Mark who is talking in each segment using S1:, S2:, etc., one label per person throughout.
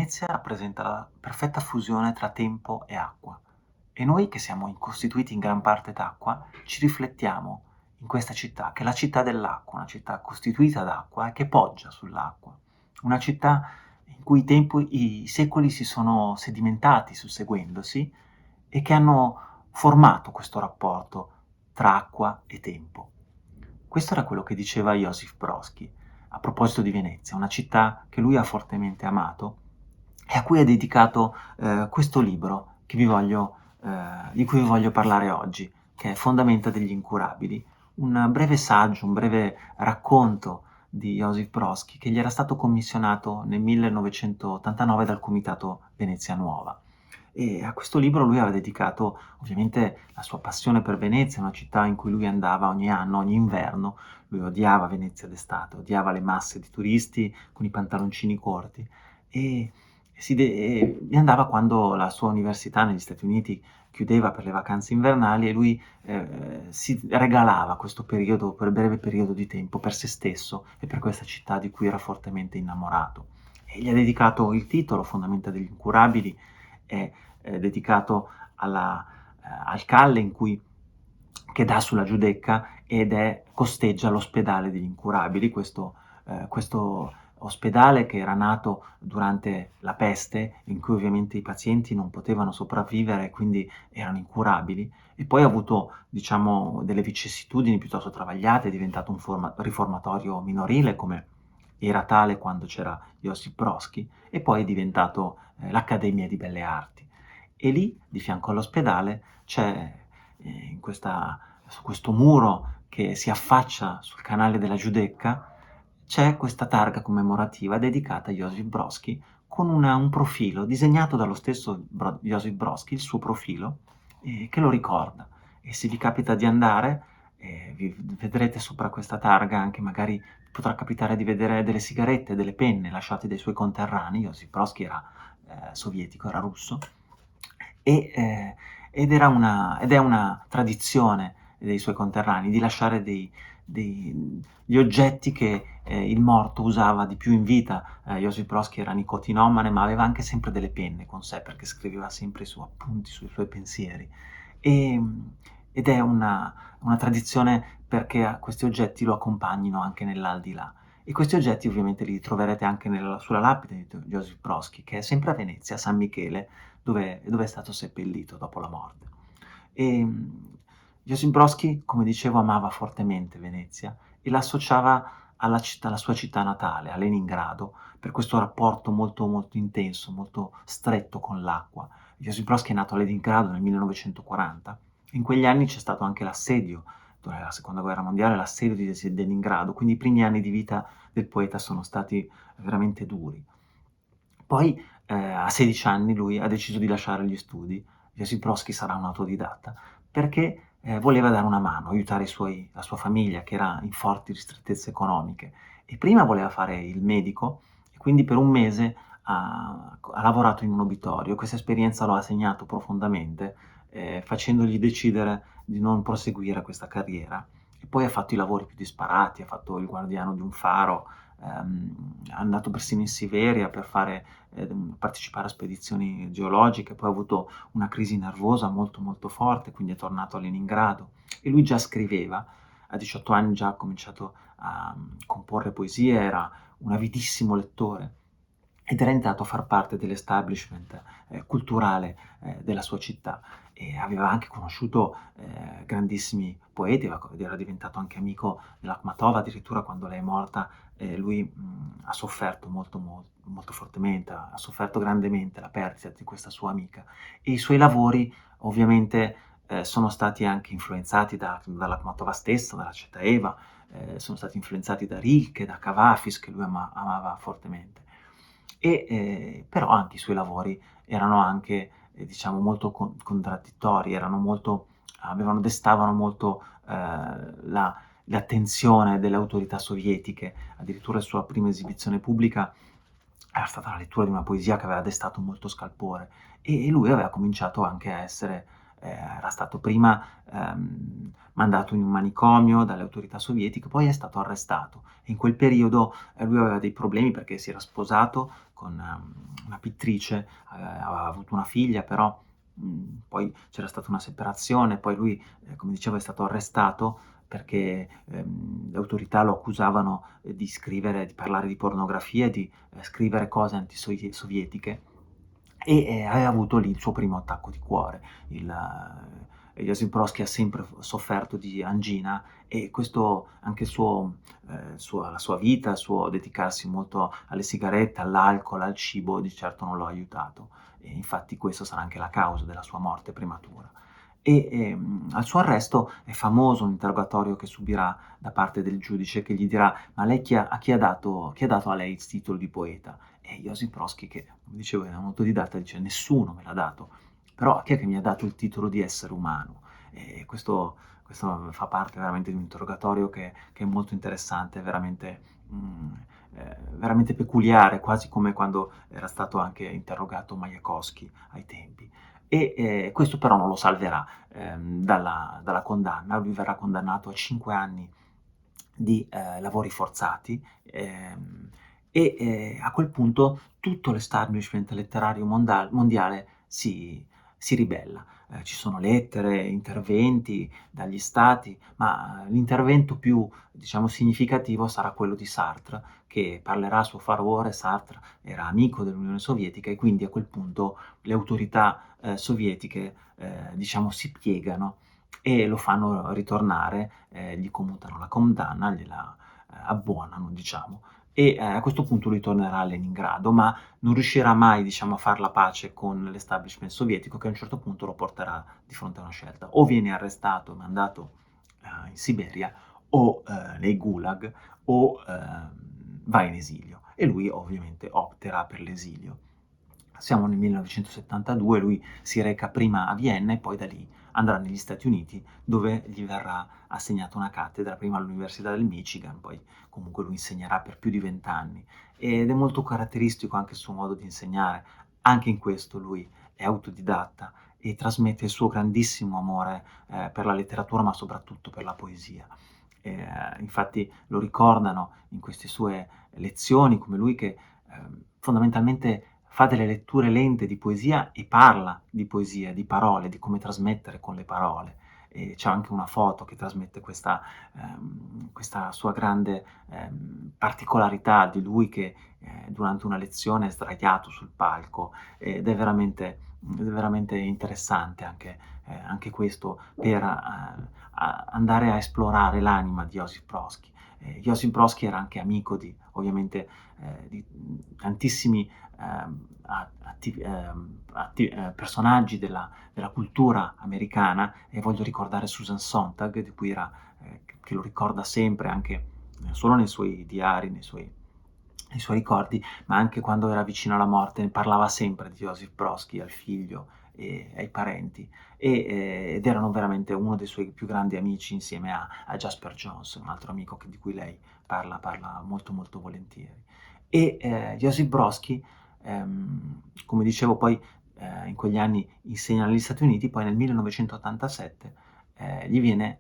S1: Venezia rappresenta la perfetta fusione tra tempo e acqua e noi che siamo costituiti in gran parte d'acqua ci riflettiamo in questa città, che è la città dell'acqua, una città costituita d'acqua e che poggia sull'acqua, una città in cui i secoli si sono sedimentati susseguendosi e che hanno formato questo rapporto tra acqua e tempo. Questo era quello che diceva Josip Brodsky a proposito di Venezia, una città che lui ha fortemente amato e a cui ha dedicato questo libro di cui vi voglio parlare oggi, che è Fondamenta degli incurabili, un breve saggio, un breve racconto di Josip Brodsky che gli era stato commissionato nel 1989 dal Comitato Venezia Nuova. E a questo libro lui aveva dedicato ovviamente la sua passione per Venezia, una città in cui lui andava ogni anno, ogni inverno. Lui odiava Venezia d'estate, odiava le masse di turisti con i pantaloncini corti e e andava quando la sua università negli Stati Uniti chiudeva per le vacanze invernali e lui si regalava questo periodo, per breve periodo di tempo, per se stesso e per questa città di cui era fortemente innamorato. E gli ha dedicato il titolo, Fondamenta degli incurabili, è dedicato al calle che dà sulla Giudecca costeggia l'ospedale degli incurabili, questo ospedale che era nato durante la peste, in cui ovviamente i pazienti non potevano sopravvivere e quindi erano incurabili, e poi ha avuto, diciamo, delle vicissitudini piuttosto travagliate, è diventato un riformatorio minorile, come era tale quando c'era Josip Brodsky, e poi è diventato l'Accademia di Belle Arti. E lì, di fianco all'ospedale, c'è su questo muro che si affaccia sul canale della Giudecca, c'è questa targa commemorativa dedicata a Josip Brodsky con un profilo disegnato dallo stesso Josip Brodsky, il suo profilo, che lo ricorda. E se vi capita di andare, vedrete sopra questa targa anche magari potrà capitare di vedere delle sigarette, delle penne lasciate dai suoi conterranei. Josip Brodsky era sovietico, era russo, e, ed è una tradizione dei suoi conterranei di lasciare gli oggetti che il morto usava di più in vita. Josip Brodsky era nicotinomane, ma aveva anche sempre delle penne con sé perché scriveva sempre i suoi appunti sui suoi pensieri. E, ed è una tradizione perché questi oggetti lo accompagnino anche nell'aldilà. E questi oggetti ovviamente li troverete anche sulla lapide di Josip Brodsky, che è sempre a Venezia, a San Michele, dove è stato seppellito dopo la morte. E Josip Brodsky, come dicevo, amava fortemente Venezia e la associava alla sua città natale, a Leningrado, per questo rapporto molto, molto intenso, molto stretto con l'acqua. Josip Brodsky è nato a Leningrado nel 1940. In quegli anni c'è stato anche l'assedio, durante la seconda guerra mondiale, l'assedio di Leningrado, quindi i primi anni di vita del poeta sono stati veramente duri. Poi a 16 anni lui ha deciso di lasciare gli studi. Josip Brodsky sarà un autodidatta perché voleva dare una mano, aiutare la sua famiglia che era in forti ristrettezze economiche e prima voleva fare il medico e quindi per un mese ha lavorato in un obitorio. Questa esperienza lo ha segnato profondamente, facendogli decidere di non proseguire questa carriera. E poi ha fatto i lavori più disparati, ha fatto il guardiano di un faro, è andato persino in Siberia per partecipare a spedizioni geologiche, poi ha avuto una crisi nervosa molto molto forte, quindi è tornato a Leningrado e lui già scriveva, a 18 anni già ha cominciato a comporre poesie, era un avidissimo lettore ed era entrato a far parte dell'establishment culturale della sua città e aveva anche conosciuto grandissimi poeti, era diventato anche amico dell'Akhmatova, addirittura quando lei è morta lui ha sofferto molto, molto, molto fortemente, ha sofferto grandemente la perdita di questa sua amica e i suoi lavori ovviamente sono stati anche influenzati dall'Akhmatova stessa, dalla Cetaeva, sono stati influenzati da Rilke, da Kavafis che lui amava fortemente. Però anche i suoi lavori erano anche, diciamo, molto contraddittori, destavano molto l'attenzione delle autorità sovietiche. Addirittura la sua prima esibizione pubblica era stata la lettura di una poesia che aveva destato molto scalpore e lui aveva cominciato anche a essere era stato prima, mandato in un manicomio dalle autorità sovietiche, poi è stato arrestato. E in quel periodo, lui aveva dei problemi perché si era sposato con, una pittrice, aveva avuto una figlia, però, poi c'era stata una separazione, poi lui, come dicevo, è stato arrestato perché, le autorità lo accusavano, di scrivere, di parlare di pornografia e di, scrivere cose sovietiche, e, aveva avuto lì il suo primo attacco di cuore. Josip Brodsky ha sempre sofferto di angina, e questo, anche il suo, la sua vita, il suo dedicarsi molto alle sigarette, all'alcol, al cibo, di certo non lo ha aiutato, e infatti questo sarà anche la causa della sua morte prematura. Al suo arresto è famoso un interrogatorio che subirà da parte del giudice, che gli dirà: "Ma lei chi ha dato a lei il titolo di poeta?" E Josip Brodsky, che come dicevo è un autodidatta, dice: "Nessuno me l'ha dato, però chi è che mi ha dato il titolo di essere umano?" E questo fa parte veramente di un interrogatorio che è molto interessante, veramente, veramente peculiare, quasi come quando era stato anche interrogato Majakovskij ai tempi. Questo però non lo salverà, dalla condanna. Lui verrà condannato a 5 anni di, lavori forzati, a quel punto tutto l'establishment letterario mondiale si ribella. Ci sono lettere, interventi dagli stati, ma l'intervento più, diciamo, significativo sarà quello di Sartre, che parlerà a suo favore. Sartre era amico dell'Unione Sovietica, e quindi a quel punto le autorità, sovietiche, diciamo, si piegano e lo fanno ritornare, gli commutano la condanna, gliela, abbuonano, diciamo. A questo punto lui tornerà a Leningrado, ma non riuscirà mai, diciamo, a far la pace con l'establishment sovietico, che a un certo punto lo porterà di fronte a una scelta: o viene arrestato e mandato, in Siberia, o, nei gulag, o, va in esilio. E lui ovviamente opterà per l'esilio. Siamo nel 1972, lui si reca prima a Vienna e poi da lì andrà negli Stati Uniti, dove gli verrà assegnata una cattedra, prima all'Università del Michigan, poi comunque lui insegnerà per più di 20 anni, ed è molto caratteristico anche il suo modo di insegnare. Anche in questo lui è autodidatta e trasmette il suo grandissimo amore, per la letteratura, ma soprattutto per la poesia. Infatti lo ricordano in queste sue lezioni come lui che, fondamentalmente fa delle letture lente di poesia e parla di poesia, di parole, di come trasmettere con le parole. E c'è anche una foto che trasmette questa sua grande, particolarità di lui che, durante una lezione è sdraiato sul palco, ed è veramente interessante anche questo per, andare a esplorare l'anima di Josip Brodsky. Josip Brodsky era anche amico di, ovviamente, di, tantissimi, personaggi della cultura americana, e voglio ricordare Susan Sontag, di cui era, che lo ricorda sempre, anche non solo nei suoi diari, nei suoi ricordi, ma anche quando era vicino alla morte, ne parlava sempre di Josip Brodsky al figlio e ai parenti, ed erano veramente uno dei suoi più grandi amici, insieme a Jasper Johns, un altro amico di cui lei parla molto molto volentieri. Josip Brodsky, come dicevo, poi, in quegli anni insegna negli Stati Uniti, poi nel 1987, gli viene,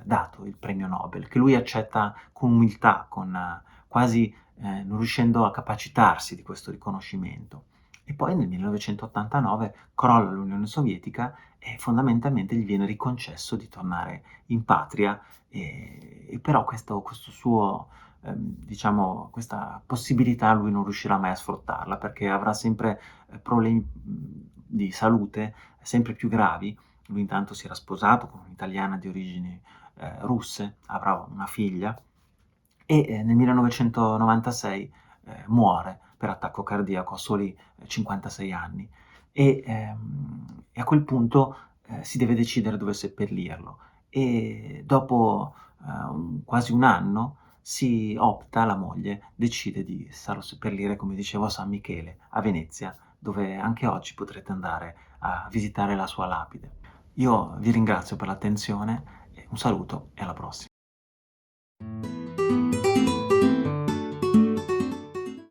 S1: dato il premio Nobel, che lui accetta con umiltà, con, quasi, non riuscendo a capacitarsi di questo riconoscimento. E poi nel 1989 crolla l'Unione Sovietica e fondamentalmente gli viene riconcesso di tornare in patria, e però questo suo, diciamo, questa possibilità lui non riuscirà mai a sfruttarla, perché avrà sempre, problemi, di salute sempre più gravi. Lui intanto si era sposato con un'italiana di origini, russe, avrà una figlia, nel 1996, muore per attacco cardiaco a soli, 56 anni. A quel punto, si deve decidere dove seppellirlo, e dopo, quasi 1 anno, la moglie decide di farlo seppellire, come dicevo, a San Michele, a Venezia, dove anche oggi potrete andare a visitare la sua lapide. Io vi ringrazio per l'attenzione, e un saluto e alla prossima.